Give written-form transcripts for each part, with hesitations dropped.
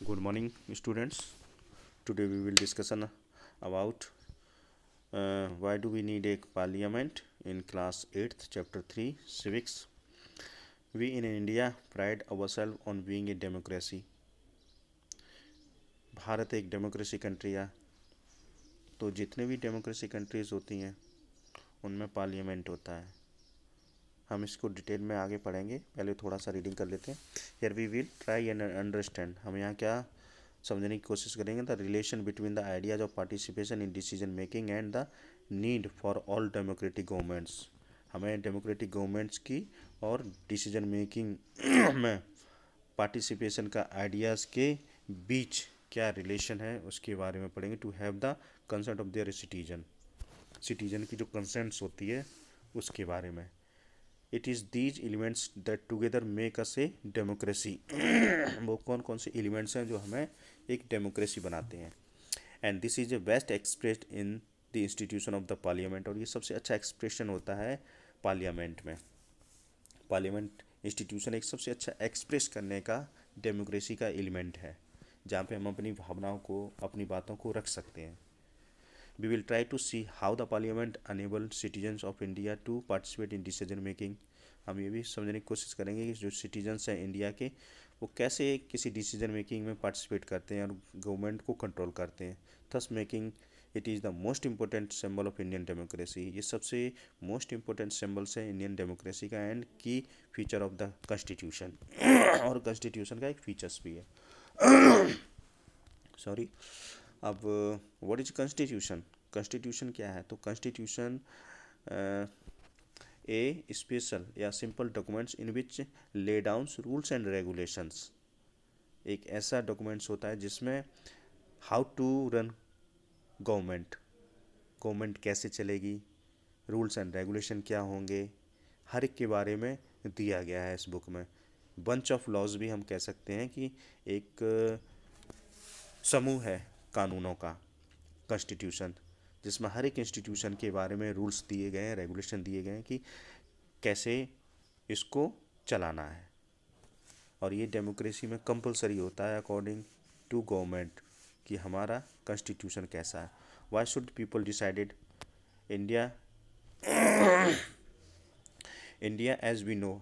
Good morning, students. Today we will discuss about why do we need a parliament in class 8th, chapter 3, civics. We in India pride ourselves on being a democracy. Bharat एक democracy country है, तो जितने भी democracy countries होती हैं उनमें parliament होता है। हम इसको डिटेल में आगे पढ़ेंगे, पहले थोड़ा सा रीडिंग कर लेते हैं। Here we will try and understand, हम यहाँ क्या समझने की कोशिश करेंगे, the relation between the ideas of participation in decision making and the need for all democratic governments. हमें डेमोक्रेटिक गवर्नमेंट्स की और डिसीजन मेकिंग में पार्टिसिपेशन का आइडियाज़ के बीच क्या रिलेशन है उसके बारे में पढ़ेंगे। To have the consent of their citizen की जो कंसेंट्स होती है उसके बारे में। It is these elements that together make us a democracy. वो कौन कौन से एलिमेंट्स हैं जो हमें एक डेमोक्रेसी बनाते हैं। And this is a best expressed in the institution of the parliament, और ये सबसे अच्छा एक्सप्रेशन होता है पार्लियामेंट में। पार्लियामेंट इंस्टीट्यूशन एक सबसे अच्छा एक्सप्रेस करने का डेमोक्रेसी का एलिमेंट है, जहाँ पे हम अपनी भावनाओं को, अपनी बातों को रख सकते हैं। We will try to see how the parliament enabled citizens of India to participate in decision making. हम ये भी समझने की कोशिश करेंगे कि जो सिटीजन्स हैं इंडिया के, वो कैसे किसी डिसीजन मेकिंग में पार्टिसिपेट करते हैं और गवर्नमेंट को कंट्रोल करते हैं। Thus making it is the most important symbol of Indian democracy. ये सबसे मोस्ट इम्पोर्टेंट सिंबल्स है इंडियन डेमोक्रेसी का एंड की फीचर ऑफ द कॉन्स्टिट्यूशन। और कॉन्स्टिट्यूशन का एक फीचर्स भी है। सॉरी। अब व्हाट इज कॉन्स्टिट्यूशन? कॉन्स्टिट्यूशन क्या है? तो कॉन्स्टिट्यूशन ए स्पेशल या simple documents in which lay down rules and regulations. एक ऐसा डॉक्यूमेंट्स होता है जिसमें हाउ टू रन गवर्नमेंट कैसे चलेगी, रूल्स एंड रेगुलेशन क्या होंगे, हर एक के बारे में दिया गया है इस बुक में। बंच ऑफ लॉज भी हम कह सकते हैं कि एक समूह है कानूनों का कॉन्स्टिट्यूशन, जिसमें हर एक इंस्टीट्यूशन के बारे में रूल्स दिए गए हैं, रेगुलेशन दिए गए हैं कि कैसे इसको चलाना है। और ये डेमोक्रेसी में कंपलसरी होता है अकॉर्डिंग टू गवर्नमेंट कि हमारा कॉन्स्टिट्यूशन कैसा है। Why should people decided India India as we know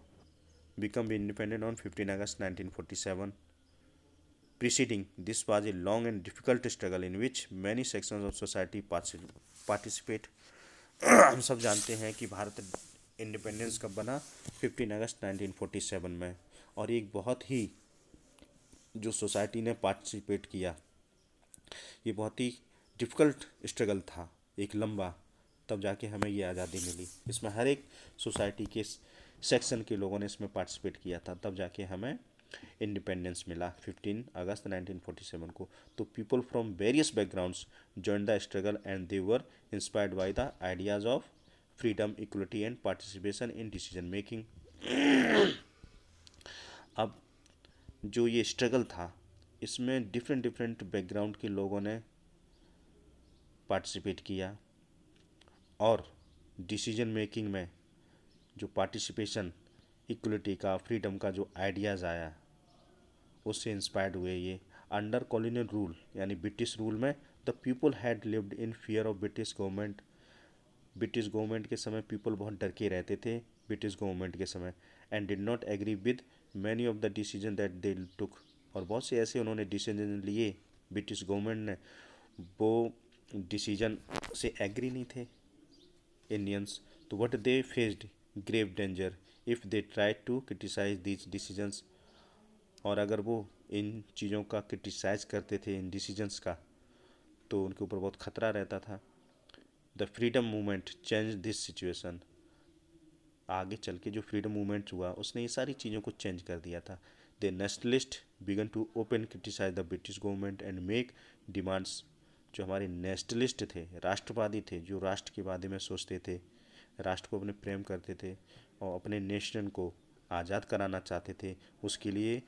become independent on 15 August 1947. Preceding this was a long and difficult struggle in which many sections of society participate. हम सब जानते हैं कि Bharat independence कब बना? 15 अगस्त 1947 में। और एक बहुत ही जो सोसाइटी ने पार्टिसिपेट किया, ये बहुत ही डिफ़िकल्ट स्ट्रगल था, एक लंबा, तब जाके हमें ये आज़ादी मिली। इसमें हर एक सोसाइटी के सेक्शन के लोगों ने इसमें पार्टिसिपेट किया था, तब जाके हमें इंडिपेंडेंस मिला 15 अगस्त 1947 को। तो people from various backgrounds join the struggle and they were inspired by the ideas of freedom, equality and participation in decision making. अब जो ये स्ट्रगल था, इसमें डिफरेंट बैकग्राउंड के लोगों ने पार्टिसिपेट किया, और डिसीजन मेकिंग में जो पार्टिसिपेशन, इक्वलिटी का, फ्रीडम का जो आइडियाज़ आया, उससे इंस्पायर्ड हुए ये। अंडर कॉलोनियल रूल यानी ब्रिटिश रूल में the people had lived in fear of British government. British government के समय पीपल बहुत डर के रहते थे ब्रिटिश गवर्नमेंट के समय, and did not agree with many of the decision that they took. और बहुत से ऐसे उन्होंने डिसीजन लिए ब्रिटिश गवर्नमेंट ने, वो डिसीजन से एग्री नहीं थे इंडियंस। तो what they faced grave danger if they try to criticise these decisions. और अगर वो इन चीज़ों का क्रिटिसाइज करते थे, इन डिसीजंस का, तो उनके ऊपर बहुत खतरा रहता था। The freedom movement change this situation. आगे चल के जो फ्रीडम मूवमेंट हुआ उसने ये सारी चीज़ों को चेंज कर दिया था। The nationalist began to open criticise the British government and make demands. जो हमारे नेशनलिस्ट थे, राष्ट्रवादी थे, जो राष्ट्र के बारे में सोचते थे, राष्ट्र को अपने प्रेम करते थे और अपने नेशन को आज़ाद कराना चाहते थे, उसके लिए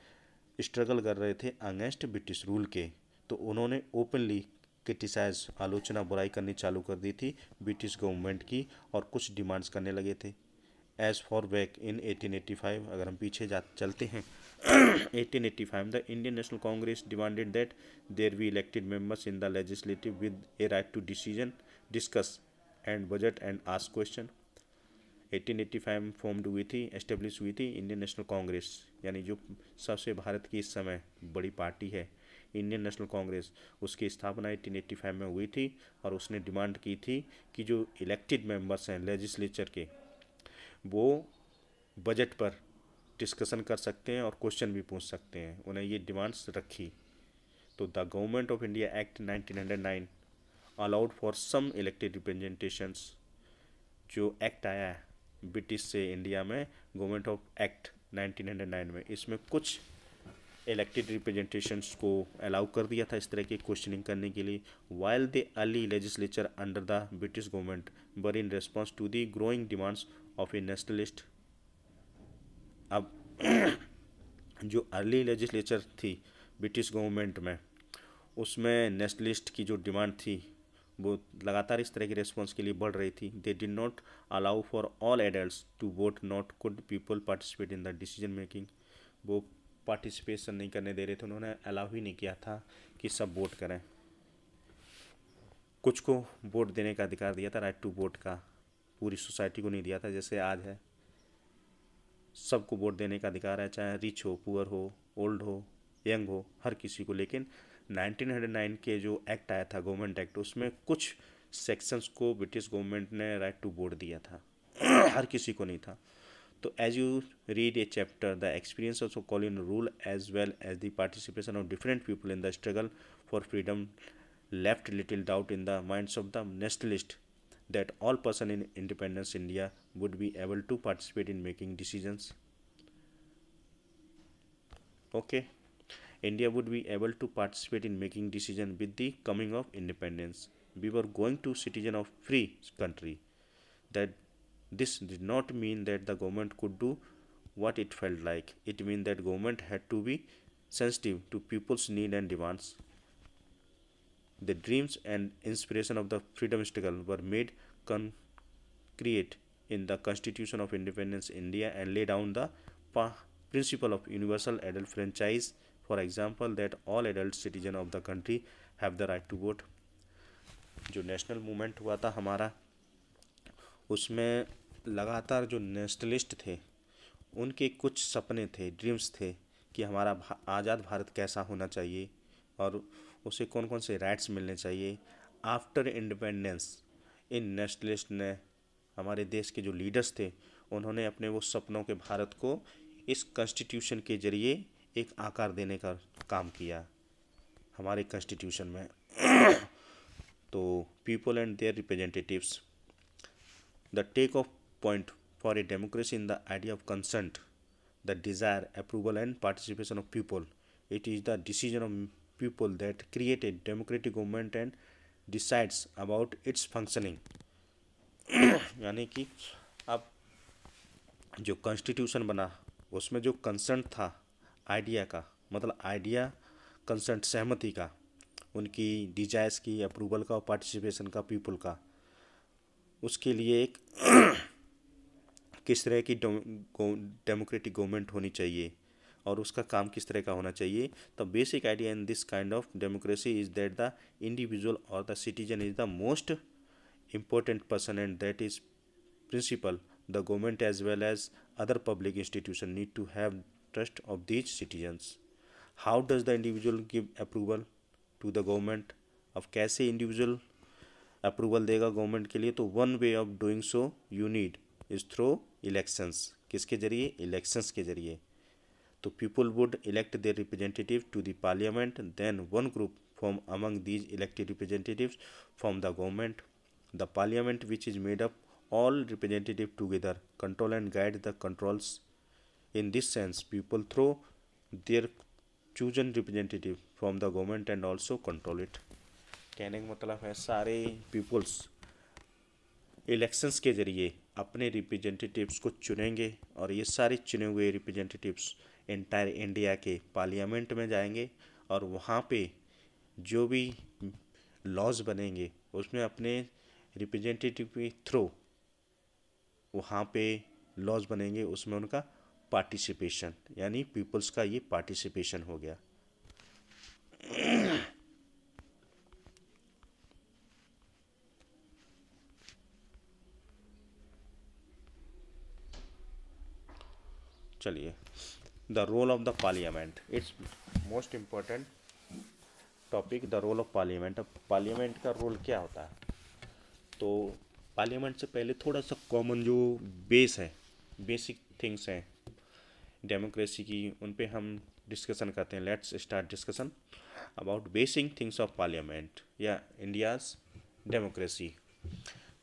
स्ट्रगल कर रहे थे अगेंस्ट ब्रिटिश रूल के, तो उन्होंने ओपनली क्रिटिसाइज, आलोचना, बुराई करनी चालू कर दी थी ब्रिटिश गवर्नमेंट की, और कुछ डिमांड्स करने लगे थे। एज फॉर बैक इन 1885, अगर हम पीछे चलते हैं 1885, the Indian National Congress demanded that there be elected members in the legislative with a right to decision, discuss and budget and ask question. 1885 में फॉर्म्ड हुई थी, एस्टेब्लिश हुई थी इंडियन नेशनल कांग्रेस, यानी जो सबसे भारत की इस समय बड़ी पार्टी है इंडियन नेशनल कांग्रेस, उसकी स्थापना 1885 में हुई थी और उसने डिमांड की थी कि जो इलेक्टेड मेंबर्स हैं लेजिस्लेचर के, वो बजट पर डिस्कशन कर सकते हैं और क्वेश्चन भी पूछ सकते हैं, उन्हें ये डिमांड्स रखी। तो the government of India act 1909 allowed for some elected representations, जो एक्ट आया है ब्रिटिश से इंडिया में, गवर्नमेंट ऑफ एक्ट 1909 में, इसमें कुछ इलेक्टेड रिप्रेजेंटेशंस को अलाउ कर दिया था इस तरह की क्वेश्चनिंग करने के लिए। While the early legislature under the British government were in response to the growing demands of a nationalist. अब जो अर्ली लेजिस्लेचर थी ब्रिटिश गवर्नमेंट में, उसमें नेशनलिस्ट की जो डिमांड थी वो लगातार इस तरह के रिस्पॉन्स के लिए बढ़ रही थी। They did not allow for all adults to vote, not could people participate in the decision making. वो पार्टिसिपेशन नहीं करने दे रहे थे, उन्होंने अलाउ ही नहीं किया था कि सब वोट करें। कुछ को वोट देने का अधिकार दिया था, राइट टू वोट का, पूरी सोसाइटी को नहीं दिया था जैसे आज है। सबको वोट देने का अधिकार है, चाहे रिच हो, पुअर हो, ओल्ड हो, यंग हो, हर किसी को। लेकिन 1909 के जो एक्ट आया था, गवर्नमेंट एक्ट, उसमें कुछ सेक्शंस को ब्रिटिश गवर्नमेंट ने राइट टू वोट दिया था हर किसी को नहीं था। तो as you read a chapter, the experience of colonial rule as well as the participation of different people in the struggle for freedom left little doubt in the minds of the nationalist that all person in independence India would be able to participate in making decisions. Okay, India would be able to participate in making decision with the coming of independence. We were going to citizen of free country. That this did not mean that the government could do what it felt like. It meant that government had to be sensitive to people's need and demands. The dreams and inspiration of the freedom struggle were made concrete in the Constitution of Independence India and laid down the principle of universal adult franchise. For example, that all adult citizens of the country have the right to vote. जो national movement हुआ था हमारा, उसमें लगातार जो nationalist थे उनके कुछ सपने थे, ड्रीम्स थे कि हमारा आज़ाद भारत कैसा होना चाहिए और उसे कौन कौन से राइट्स मिलने चाहिए। आफ्टर इंडिपेंडेंस इन नेशनलिस्ट ने, हमारे देश के जो लीडर्स थे, उन्होंने अपने वो सपनों के भारत को इस कॉन्स्टिट्यूशन के जरिए एक आकार देने का काम किया हमारे कॉन्स्टिट्यूशन में। तो people and their representatives, the take off point for a democracy in the idea of consent, the desire, approval and participation of people. It is the decision of people that create a democratic government and decides about its functioning। यानी कि अब जो constitution बना उसमें जो consent था idea का, मतलब आइडिया, कंसेंट, सहमति का, उनकी डिजायर्स की, अप्रूवल का और पार्टिसिपेशन का पीपल का, उसके लिए एक किस तरह की डेमोक्रेटिक गवर्नमेंट होनी चाहिए और उसका काम किस तरह का होना चाहिए। The basic idea in this kind of democracy is that the individual or the citizen is the most important person and that is principal the government as well as other public institution need to have trust of these citizens. How does the individual give approval to the government. अब कैसे individual approval देगा government के लिए, तो one way of doing so you need is through elections. किसके जरिए? Elections के जरिए। तो people would elect their representative to the parliament, then one group from among these elected representatives from the government. The parliament, which is made up all representatives together, control and guide the controls. In this sense, people throw their chosen representative from the government and also control it. कहने का मतलब है सारे peoples elections के जरिए अपने representatives को चुनेंगे और ये सारे चुने हुए रिप्रेजेंटेटिव्स एंटायर इंडिया के पार्लियामेंट में जाएंगे और वहाँ पे जो भी लॉज बनेंगे उसमें अपने रिप्रेजेंटेटिव के थ्रू वहाँ पे लॉज बनेंगे, उसमें उनका पार्टिसिपेशन, यानी पीपल्स का ये पार्टिसिपेशन हो गया। चलिए, the role of the parliament, it's most important topic, the role of parliament. अब पार्लियामेंट का रोल क्या होता है, तो पार्लियामेंट से पहले थोड़ा सा कॉमन जो बेस है, बेसिक थिंग्स हैं डेमोक्रेसी की, उन पे हम डिस्कशन करते हैं। Let's start discussion about basic things of parliament या इंडियाज डेमोक्रेसी।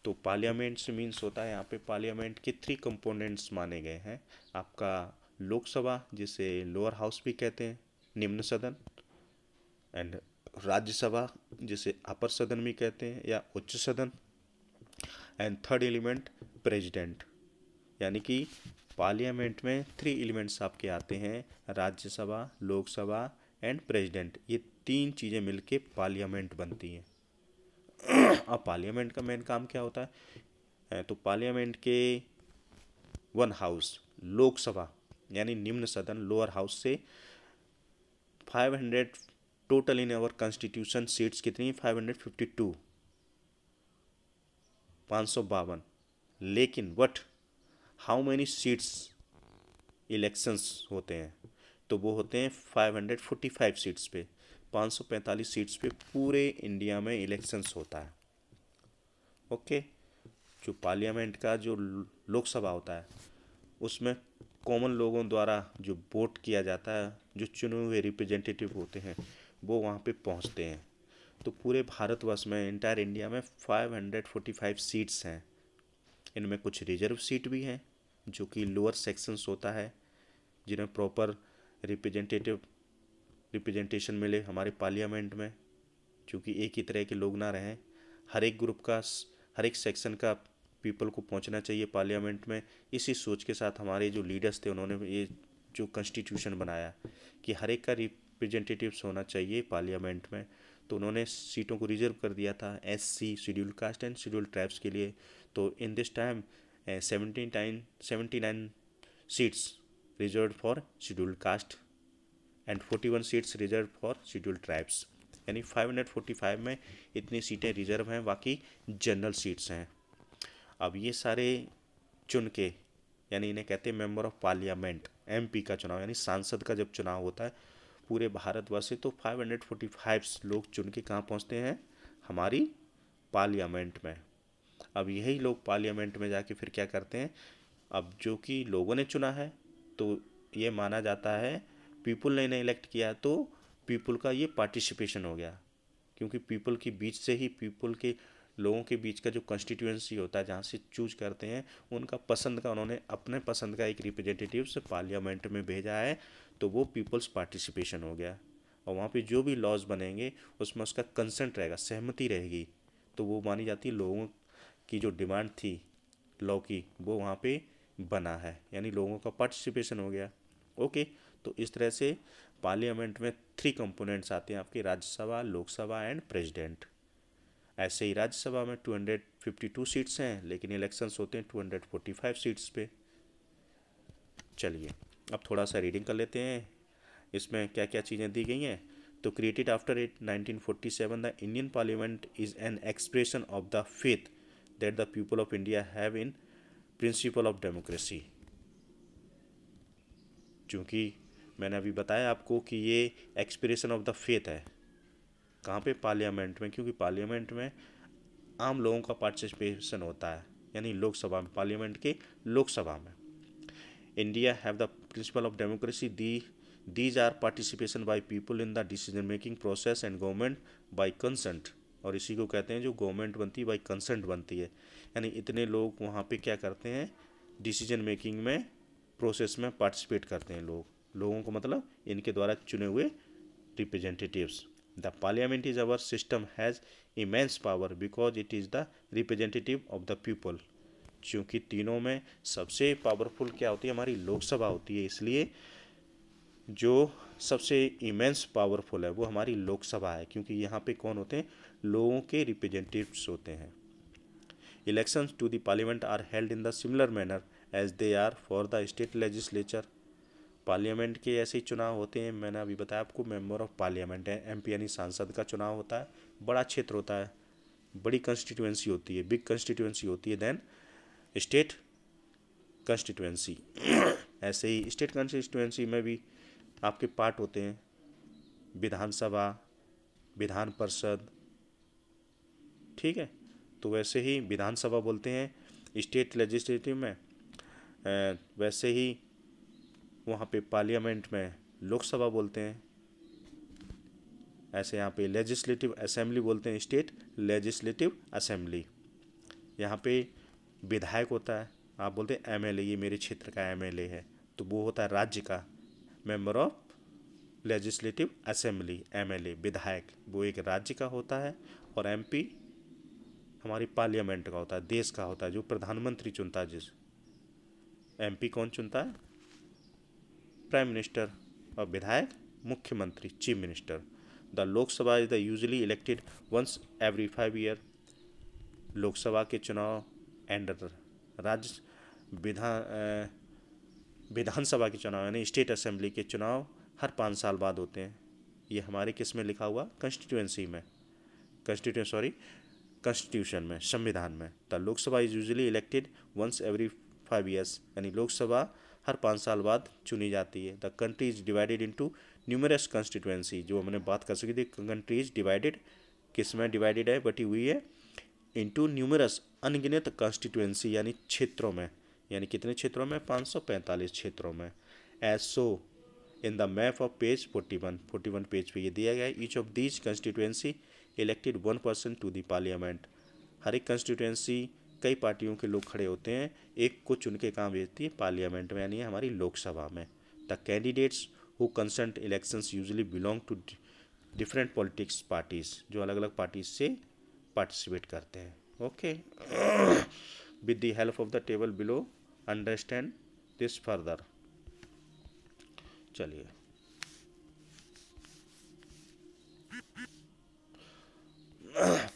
तो पार्लियामेंट से मीन्स होता है, यहाँ पे पार्लियामेंट के 3 कंपोनेंट्स माने गए हैं। आपका लोकसभा, जिसे लोअर हाउस भी कहते हैं, निम्न सदन, एंड राज्यसभा, जिसे अपर सदन भी कहते हैं या उच्च सदन, एंड थर्ड एलिमेंट प्रेसिडेंट। यानी कि पार्लियामेंट में 3 एलिमेंट्स आपके आते हैं, राज्यसभा, लोकसभा एंड प्रेसिडेंट। ये 3 चीज़ें मिलके पार्लियामेंट बनती हैं। अब पार्लियामेंट का मेन काम क्या होता है, तो पार्लियामेंट के 1 हाउस, लोकसभा यानी निम्न सदन, लोअर हाउस से 500 total in our constitution seats कितनी, 552, 552। लेकिन what how many seats elections होते हैं, तो वो होते हैं 545 सीट्स पे, 545 सीट्स पे पूरे इंडिया में इलेक्शंस होता है। ओके, जो पार्लियामेंट का जो लोकसभा होता है, उसमें कॉमन लोगों द्वारा जो वोट किया जाता है, जो चुने हुए रिप्रेजेंटेटिव होते हैं, वो वहाँ पे पहुँचते हैं। तो पूरे भारतवर्ष में, इंटायर इंडिया में 545 सीट्स हैं। इनमें कुछ रिजर्व सीट भी हैं, जो कि लोअर सेक्शंस होता है, जिन्हें प्रॉपर रिप्रेजेंटेशन मिले हमारे पार्लियामेंट में, क्योंकि एक ही तरह के लोग ना रहें, हर एक ग्रुप का, हर एक सेक्शन का पीपल को पहुंचना चाहिए पार्लियामेंट में। इसी सोच के साथ हमारे जो लीडर्स थे, उन्होंने ये जो कॉन्स्टिट्यूशन बनाया कि हर एक का रिप्रेजेंटेटिव्स होना चाहिए पार्लियामेंट में, तो उन्होंने सीटों को रिजर्व कर दिया था SC, scheduled caste and scheduled tribes के लिए। तो in this time 79 seats reserve for scheduled caste and 41 seats reserve for scheduled tribes, यानी 545 में इतनी सीटें रिजर्व हैं, बाकी जनरल सीट्स हैं। अब ये सारे चुन के, यानी इन्हें कहते हैं मेंबर ऑफ पार्लियामेंट, MP का चुनाव, यानी सांसद का जब चुनाव होता है पूरे भारतवर्ष से, तो 545 लोग चुन के कहाँ पहुँचते हैं, हमारी पार्लियामेंट में। अब यही लोग पार्लियामेंट में जाके फिर क्या करते हैं, अब जो कि लोगों ने चुना है, तो ये माना जाता है पीपल ने इन्हें इलेक्ट किया, तो पीपल का ये पार्टिसिपेशन हो गया, क्योंकि पीपल के बीच से ही, पीपल के लोगों के बीच का जो कॉन्स्टिट्यूएंसी होता है, जहाँ से चूज करते हैं, उनका पसंद का, उन्होंने अपने पसंद का एक रिप्रेजेंटेटिव से पार्लियामेंट में भेजा है, तो वो पीपल्स पार्टिसिपेशन हो गया। और वहाँ पे जो भी लॉज बनेंगे उसमें उसका कंसेंट रहेगा, सहमति रहेगी, तो वो मानी जाती है लोगों की जो डिमांड थी लॉ की, वो वहाँ पे बना है, यानी लोगों का पार्टिसिपेशन हो गया। ओके, तो इस तरह से पार्लियामेंट में 3 कंपोनेंट्स आते हैं आपके, राज्यसभा, लोकसभा एंड प्रेसिडेंट। ऐसे ही राज्यसभा में 252 सीट्स हैं, लेकिन इलेक्शंस होते हैं 245 सीट्स पे। चलिए, अब थोड़ा सा रीडिंग कर लेते हैं, इसमें क्या क्या चीज़ें दी गई हैं। तो created after 1947, the Indian parliament is an expression of the faith that the people of India have in principle of democracy. क्योंकि मैंने अभी बताया आपको कि ये एक्सप्रेशन ऑफ द फेथ है, कहाँ पे, पार्लियामेंट में, क्योंकि पार्लियामेंट में आम लोगों का पार्टिसिपेशन होता है, यानी लोकसभा में, पार्लियामेंट के लोकसभा में। India have the principle of democracy, these are participation by people in the decision making process and government by consent. और इसी को कहते हैं जो गवर्नमेंट बनती है बाय कंसेंट बनती है, यानी इतने लोग वहाँ पे क्या करते हैं, डिसीजन मेकिंग में, प्रोसेस में पार्टिसिपेट करते हैं लोगों को, मतलब इनके द्वारा चुने हुए representatives. The parliament is our system has immense power because it is the representative of the people. क्योंकि तीनों में सबसे पावरफुल क्या होती है, हमारी लोकसभा होती है, इसलिए जो सबसे इमेंस पावरफुल है वो हमारी लोकसभा है, क्योंकि यहाँ पे कौन होते हैं, लोगों के रिप्रेजेंटेटिव्स होते हैं। Elections to the parliament are held in the similar manner as they are for the state legislature. Parliament के ऐसे ही चुनाव होते हैं, मैंने अभी बताया आपको, मेंबर ऑफ पार्लियामेंट है, एमपी यानी सांसद का चुनाव होता है, बड़ा क्षेत्र होता है, बड़ी कंस्टिट्यूएंसी होती है, बिग कंस्टिट्यूएंसी होती है। देन स्टेट कंस्टिट्यूएंसी ऐसे ही स्टेट कंस्टिट्यूएंसी में भी आपके पार्ट होते हैं, विधानसभा, विधान परिषद, ठीक है। तो वैसे ही विधानसभा बोलते हैं स्टेट लेजिस्लेटिव में, वैसे ही वहाँ पे पार्लियामेंट में लोकसभा बोलते हैं, ऐसे यहाँ पे लेजिस्लेटिव असेंबली बोलते हैं, स्टेट लेजिस्लेटिव असेंबली। यहाँ पे विधायक होता है, आप बोलते हैं एमएलए, ये मेरे क्षेत्र का एमएलए है, तो वो होता है राज्य का member of legislative assembly, MLA विधायक, वो एक राज्य का होता है। और एमपी हमारी पार्लियामेंट का होता है, देश का होता है, जो प्रधानमंत्री चुनता है। जिस एमपी कौन चुनता है? Prime minister. और विधायक मुख्यमंत्री, chief minister. The Lok Sabha is the usually elected once every 5 year. Lok Sabha के चुनाव एंड राज्य विधानसभा के चुनाव यानी स्टेट असेंबली के चुनाव हर 5 साल बाद होते हैं। ये हमारे किस में लिखा हुआ? कंस्टिट्यूएंसी में, कॉन्स्टिट्यूशन में, संविधान में। The Lok Sabha is usually elected once every 5 years, यानी लोकसभा हर 5 साल बाद चुनी जाती है। The country is divided into numerous constituency, जो हमने बात कर सकी थी, कंट्री इज डिवाइडेड, किस में डिवाइडेड है, बटी हुई है, इनटू न्यूमरस, अनगिनत कंस्टिट्यूएंसी, यानी क्षेत्रों में, यानी कितने क्षेत्रों में? 545 क्षेत्रों में। As so in the map of page 41 page पे ये दिया गया है। Each of these constituency elected 1 person to the parliament. हर एक कंस्टिट्यूएंसी कई पार्टियों के लोग खड़े होते हैं, एक को चुन के कहाँ भेजती है? पार्लियामेंट में, यानी हमारी लोकसभा में। The candidates who consent elections usually belong to different politics parties, जो अलग अलग पार्टीज से पार्टिसिपेट करते हैं। Okay, with the help of the table below understand this further. चलिए,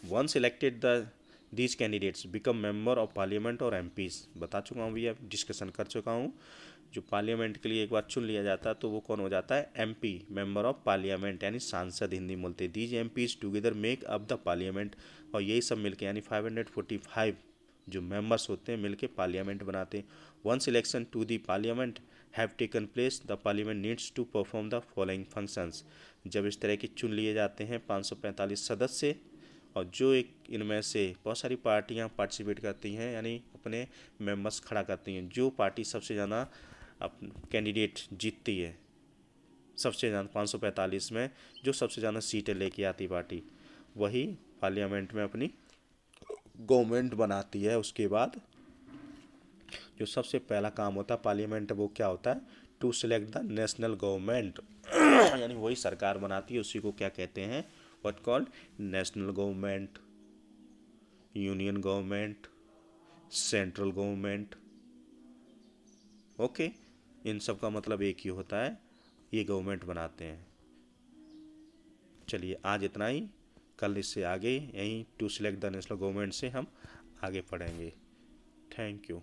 once elected these candidates become member of parliament or MPs. बता चुका हूँ भैया, डिस्कशन कर चुका हूँ। जो पार्लियामेंट के लिए एक बार चुन लिया जाता है तो वो कौन हो जाता है? एमपी, मेंबर ऑफ पार्लियामेंट, यानी सांसद हिंदी में बोलते हैं। These MPs together make up the parliament, और यही सब मिलके यानी 545 जो मेंबर्स होते हैं मिलके पार्लियामेंट बनाते हैं। Once election to the parliament have taken place, the parliament needs to perform the following functions. जब इस तरह के चुन लिए जाते हैं 545 सदस्य, और जो एक इनमें से बहुत सारी पार्टियां पार्टिसिपेट करती हैं, यानी अपने मेंबर्स खड़ा करती हैं। जो पार्टी सबसे ज़्यादा कैंडिडेट जीतती है, सबसे ज़्यादा 545 में जो सबसे ज़्यादा सीटें लेके आती पार्टी, वही पार्लियामेंट में अपनी गवर्नमेंट बनाती है। उसके बाद जो सबसे पहला काम होता है पार्लियामेंट, वो क्या होता है? To select the national government, यानी वही सरकार बनाती है, उसी को क्या कहते हैं? What called? National government, union government, central government. Okay, इन सब का मतलब एक ही होता है, ये गवर्नमेंट बनाते हैं। चलिए, आज इतना ही, कल इससे आगे यहीं to select the national government से हम आगे पढ़ेंगे। Thank you.